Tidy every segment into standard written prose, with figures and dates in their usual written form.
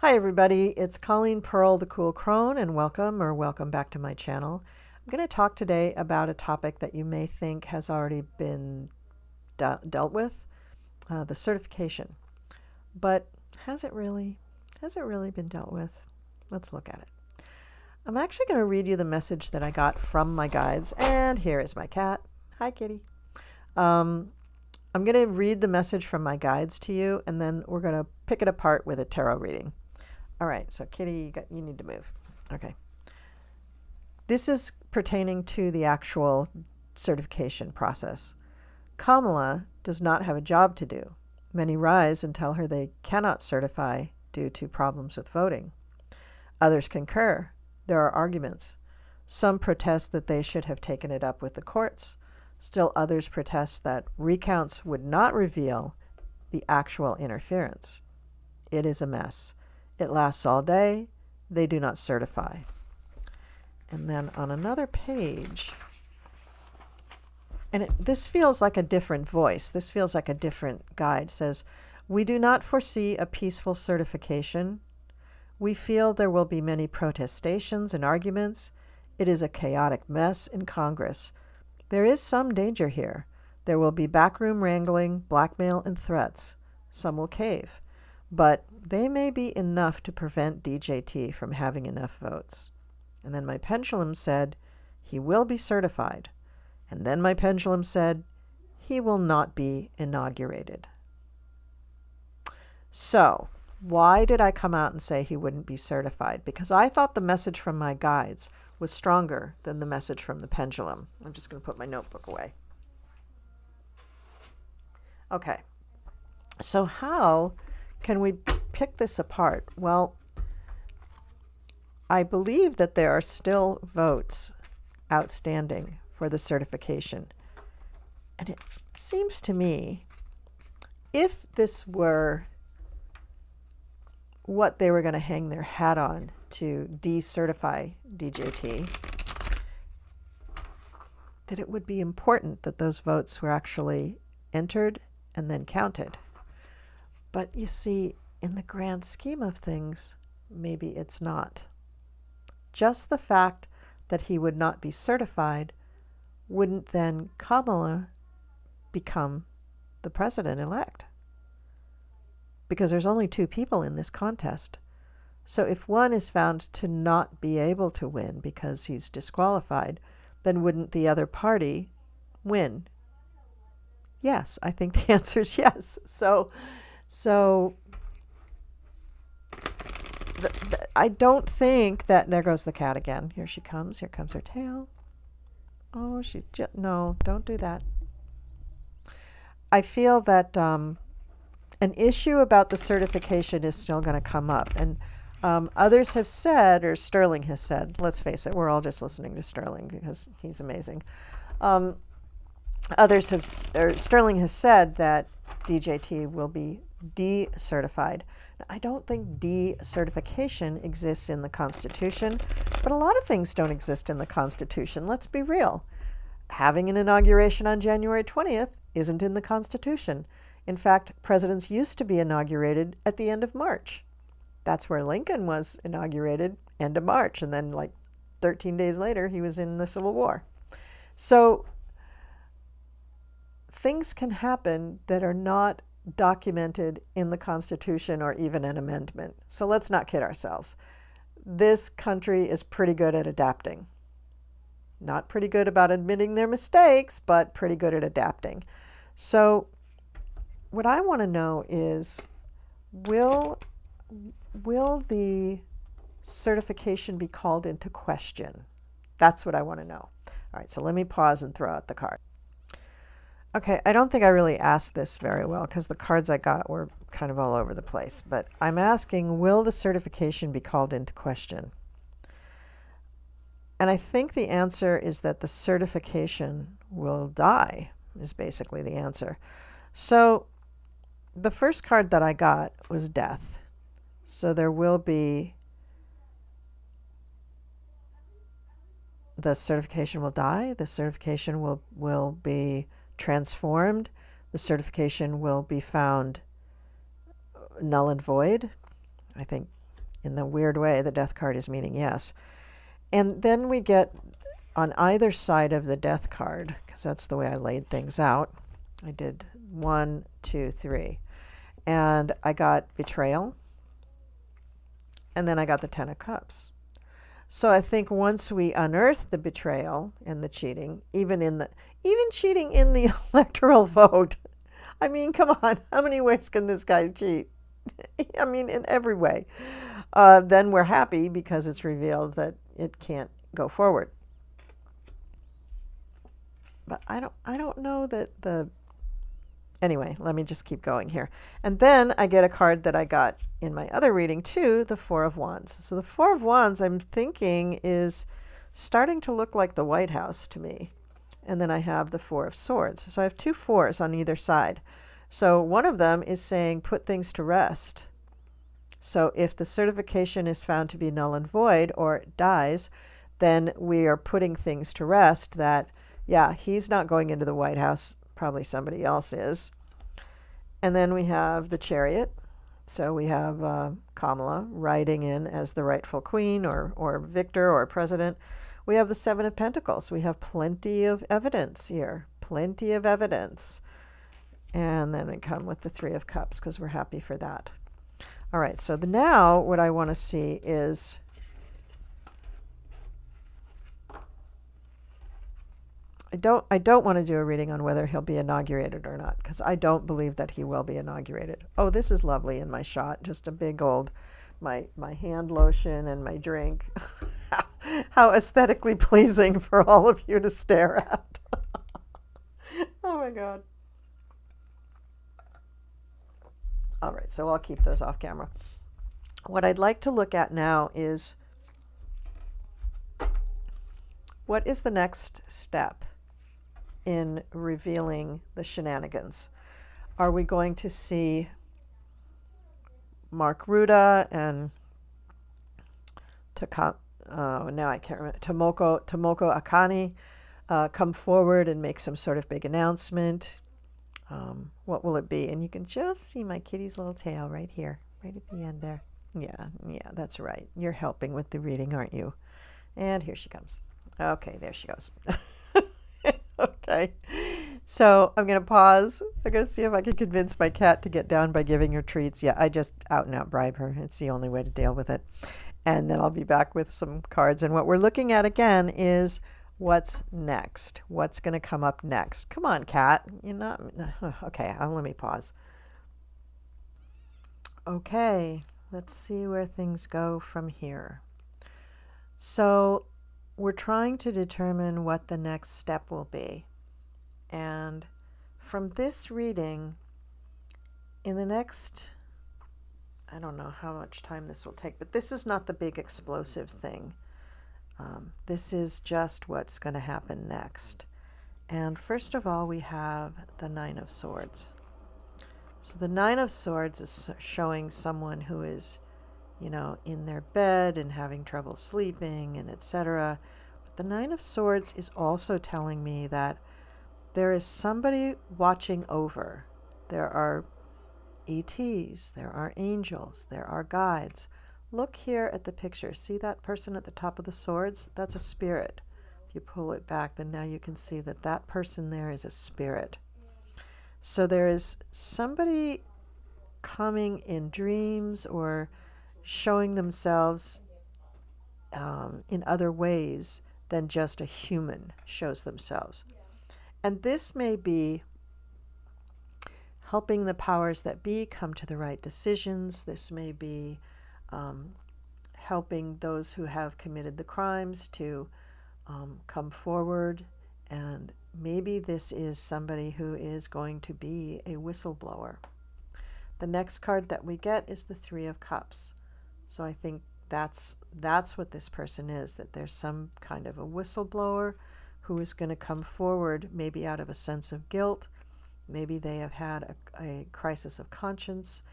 Hi everybody, it's Colleen Pearl, the Cool Crone, and welcome back to my channel. I'm going to talk today about a topic that you may think has already been dealt with, the certification. But has it really been dealt with? Let's look at it. I'm actually going to read you the message that I got from my guides, and here is my cat. Hi kitty. I'm going to read the message from my guides to you, and then we're going to pick it apart with a tarot reading. All right, so Kitty, you need to move. Okay. This is pertaining to the actual certification process. Kamala does not have a job to do. Many rise and tell her they cannot certify due to problems with voting. Others concur. There are arguments. Some protest that they should have taken it up with the courts. Still others protest that recounts would not reveal the actual interference. It is a mess. It lasts all day. They do not certify. And then on another page, and this feels like a different voice. This feels like a different guide. It says, we do not foresee a peaceful certification. We feel there will be many protestations and arguments. It is a chaotic mess in Congress. There is some danger here. There will be backroom wrangling, blackmail, and threats. Some will cave. But they may be enough to prevent DJT from having enough votes. And then my pendulum said, he will be certified. And then my pendulum said, he will not be inaugurated. So, why did I come out and say he wouldn't be certified? Because I thought the message from my guides was stronger than the message from the pendulum. I'm just going to put my notebook away. Okay. So how can we pick this apart? Well, I believe that there are still votes outstanding for the certification. And it seems to me, if this were what they were going to hang their hat on to decertify DJT, that it would be important that those votes were actually entered and then counted. But you see, in the grand scheme of things, maybe it's not. Just the fact that he would not be certified, wouldn't then Kamala become the president-elect? Because there's only two people in this contest. So if one is found to not be able to win because he's disqualified, then wouldn't the other party win? Yes, I think the answer is yes. So I don't think that, there goes the cat again. Here she comes. Here comes her tail. Oh, no, don't do that. I feel that an issue about the certification is still going to come up. And others have said, or Sterling has said, let's face it, we're all just listening to Sterling because he's amazing. Sterling has said that DJT will be decertified. I don't think decertification exists in the Constitution, but a lot of things don't exist in the Constitution. Let's be real. Having an inauguration on January 20th isn't in the Constitution. In fact, presidents used to be inaugurated at the end of March. That's where Lincoln was inaugurated, end of March, and then like 13 days later, he was in the Civil War. So things can happen that are not documented in the Constitution or even an amendment. So let's not kid ourselves. This country is pretty good at adapting. Not pretty good about admitting their mistakes, but pretty good at adapting. So what I want to know is, will the certification be called into question? That's what I want to know. All right, so let me pause and throw out the card. Okay, I don't think I really asked this very well because the cards I got were kind of all over the place. But I'm asking, will the certification be called into question? And I think the answer is that the certification will die, is basically the answer. So the first card that I got was death. So there will be, the certification will die, the certification will be transformed, the certification will be found null and void. I think in the weird way, the death card is meaning yes. And then we get on either side of the death card, because that's the way I laid things out. I did 1, 2, 3. And I got betrayal. And then I got the 10 of Cups. So I think once we unearth the betrayal and the cheating, even cheating in the electoral vote. I mean, come on, how many ways can this guy cheat? I mean, in every way. Then we're happy because it's revealed that it can't go forward. But I don't know that the... Anyway, let me just keep going here. And then I get a card that I got in my other reading too, the Four of Wands. So the Four of Wands, I'm thinking, is starting to look like the White House to me. And then I have the Four of Swords. So I have 2 fours on either side. So one of them is saying put things to rest. So if the certification is found to be null and void or it dies, then we are putting things to rest that, yeah, he's not going into the White House. Probably somebody else is. And then we have the Chariot. So we have Kamala riding in as the rightful queen or victor or president. We have the Seven of Pentacles. We have plenty of evidence here. Plenty of evidence. And then we come with the Three of Cups because we're happy for that. All right, so now what I want to see is I don't want to do a reading on whether he'll be inaugurated or not, because I don't believe that he will be inaugurated. Oh, this is lovely in my shot. Just a big old, my hand lotion and my drink. How aesthetically pleasing for all of you to stare at. Oh my God. All right, so I'll keep those off camera. What I'd like to look at now is what is the next step in revealing the shenanigans? Are we going to see Mark Ruda and now I can't remember, Tomoko Akane come forward and make some sort of big announcement? What will it be? And you can just see my kitty's little tail right here, right at the end there. Yeah, that's right. You're helping with the reading, aren't you? And here she comes. Okay, there she goes. Okay, so I'm going to pause. I'm going to see if I can convince my cat to get down by giving her treats. Yeah, I just out and out bribe her. It's the only way to deal with it. And then I'll be back with some cards. And what we're looking at again is what's next. What's going to come up next? Come on, cat. You're not... Okay, let me pause. Okay, let's see where things go from here. So we're trying to determine what the next step will be. And from this reading, in the next, I don't know how much time this will take, but this is not the big explosive thing. This is just what's going to happen next. And first of all, we have the Nine of Swords. So the Nine of Swords is showing someone who is, in their bed and having trouble sleeping and etc. But the Nine of Swords is also telling me that there is somebody watching over. There are ETs, there are angels, there are guides. Look here at the picture. See that person at the top of the swords? That's a spirit. If you pull it back, then now you can see that that person there is a spirit. So there is somebody coming in dreams or showing themselves in other ways than just a human shows themselves. And this may be helping the powers that be come to the right decisions. This may be helping those who have committed the crimes to come forward. And maybe this is somebody who is going to be a whistleblower. The next card that we get is the Three of Cups. So I think that's what this person is, that there's some kind of a whistleblower who is going to come forward, maybe out of a sense of guilt. Maybe they have had a crisis of conscience,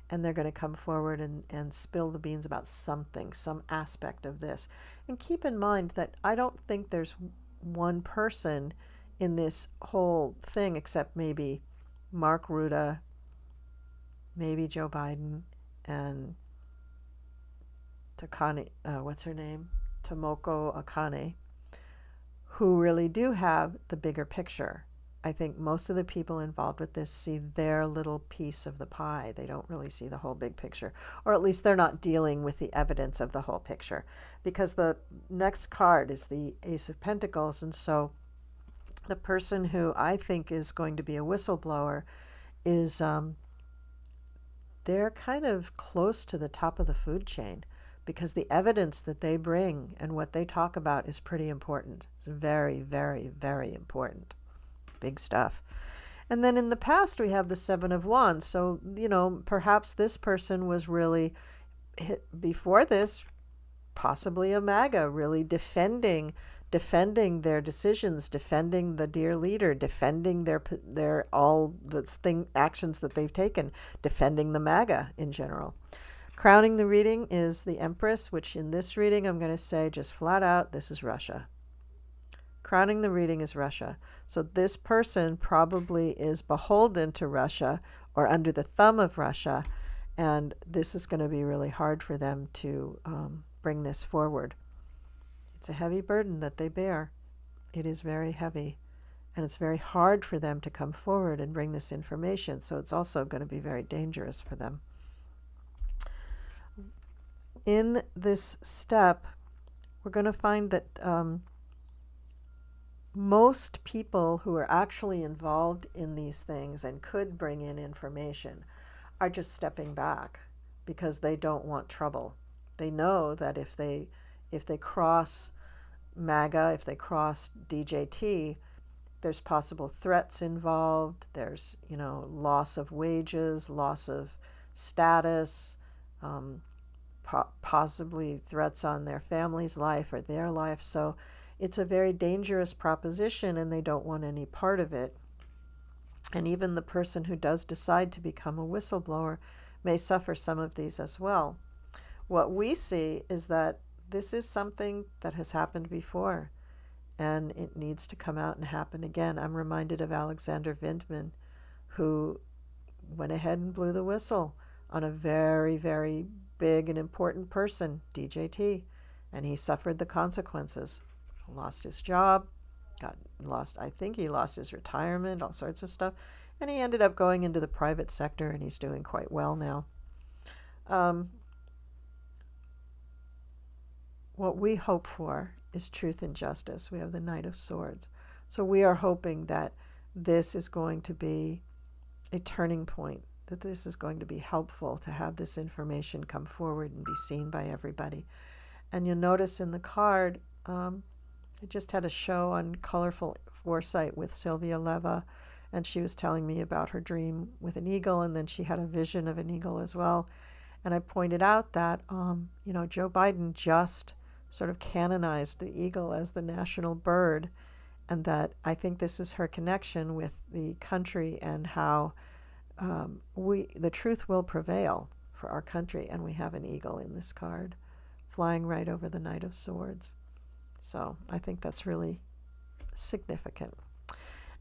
and they're going to come forward and spill the beans about something, some aspect of this. And keep in mind that I don't think there's one person in this whole thing except maybe Mark Ruda, maybe Joe Biden, and Takane, what's her name? Tomoko Akane, who really do have the bigger picture. I think most of the people involved with this see their little piece of the pie. They don't really see the whole big picture, or at least they're not dealing with the evidence of the whole picture, because the next card is the Ace of Pentacles, and so the person who I think is going to be a whistleblower is they're kind of close to the top of the food chain, because the evidence that they bring and what they talk about is pretty important. It's very, very, very important. Big stuff. And then in the past, we have the Seven of Wands. So, perhaps this person was really, before this, possibly a MAGA, really defending their decisions, defending the dear leader, defending their all the actions that they've taken, defending the MAGA in general. Crowning the reading is the Empress, which in this reading I'm going to say just flat out, this is Russia. Crowning the reading is Russia. So this person probably is beholden to Russia or under the thumb of Russia, and this is going to be really hard for them to bring this forward. It's a heavy burden that they bear. It is very heavy, and it's very hard for them to come forward and bring this information, so it's also going to be very dangerous for them. In this step, we're going to find that most people who are actually involved in these things and could bring in information are just stepping back because they don't want trouble. They know that if they cross MAGA, if they cross DJT, there's possible threats involved. There's, loss of wages, loss of status, possibly threats on their family's life or their life. So it's a very dangerous proposition, and they don't want any part of it. And even the person who does decide to become a whistleblower may suffer some of these as well. What we see is that this is something that has happened before, and it needs to come out and happen again. I'm reminded of Alexander Vindman, who went ahead and blew the whistle on a very, very big and important person, DJT, and he suffered the consequences. Lost his job, I think he lost his retirement, all sorts of stuff, and he ended up going into the private sector, and he's doing quite well now. What we hope for is truth and justice. We have the Knight of Swords. So we are hoping that this is going to be a turning point, that this is going to be helpful to have this information come forward and be seen by everybody. And you'll notice in the card, I just had a show on Colorful Foresight with Sylvia Leva, and she was telling me about her dream with an eagle, and then she had a vision of an eagle as well. And I pointed out that, Joe Biden just sort of canonized the eagle as the national bird, and that I think this is her connection with the country and how the truth will prevail for our country, and we have an eagle in this card flying right over the Knight of Swords. So I think that's really significant.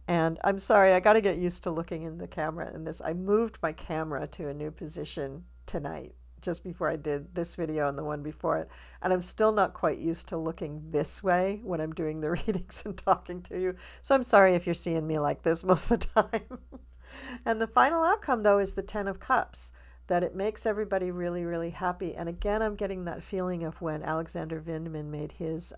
And I'm sorry, I got to get used to looking in the camera in this. I moved my camera to a new position tonight, just before I did this video and the one before it. And I'm still not quite used to looking this way when I'm doing the readings and talking to you. So I'm sorry if you're seeing me like this most of the time. And the final outcome, though, is the Ten of Cups, that it makes everybody really, really happy. And again, I'm getting that feeling of when Alexander Vindman made his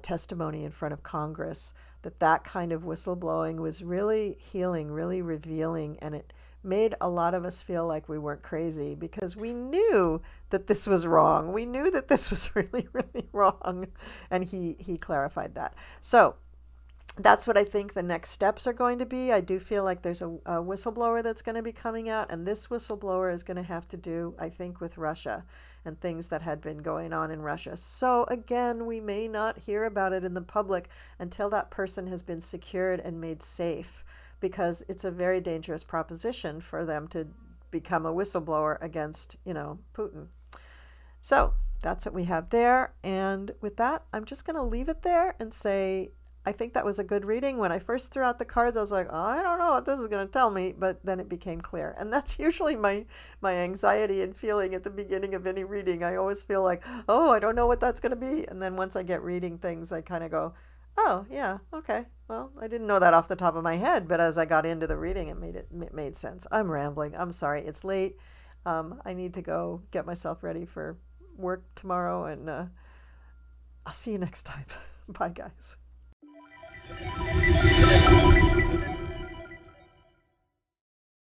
testimony in front of Congress, that kind of whistleblowing was really healing, really revealing, and it made a lot of us feel like we weren't crazy, because we knew that this was wrong. We knew that this was really, really wrong, and he clarified that. So that's what I think the next steps are going to be. I do feel like there's a whistleblower that's going to be coming out, and this whistleblower is going to have to do, I think, with Russia and things that had been going on in Russia. So again, we may not hear about it in the public until that person has been secured and made safe, because it's a very dangerous proposition for them to become a whistleblower against, Putin. So that's what we have there. And with that, I'm just going to leave it there and say, I think that was a good reading. When I first threw out the cards, I was like, oh, I don't know what this is going to tell me, but then it became clear. And that's usually my anxiety and feeling at the beginning of any reading. I always feel like, oh, I don't know what that's going to be. And then once I get reading things, I kind of go, oh, yeah, okay. Well, I didn't know that off the top of my head, but as I got into the reading, it made sense. I'm rambling. I'm sorry. It's late. I need to go get myself ready for work tomorrow, and I'll see you next time. Bye, guys.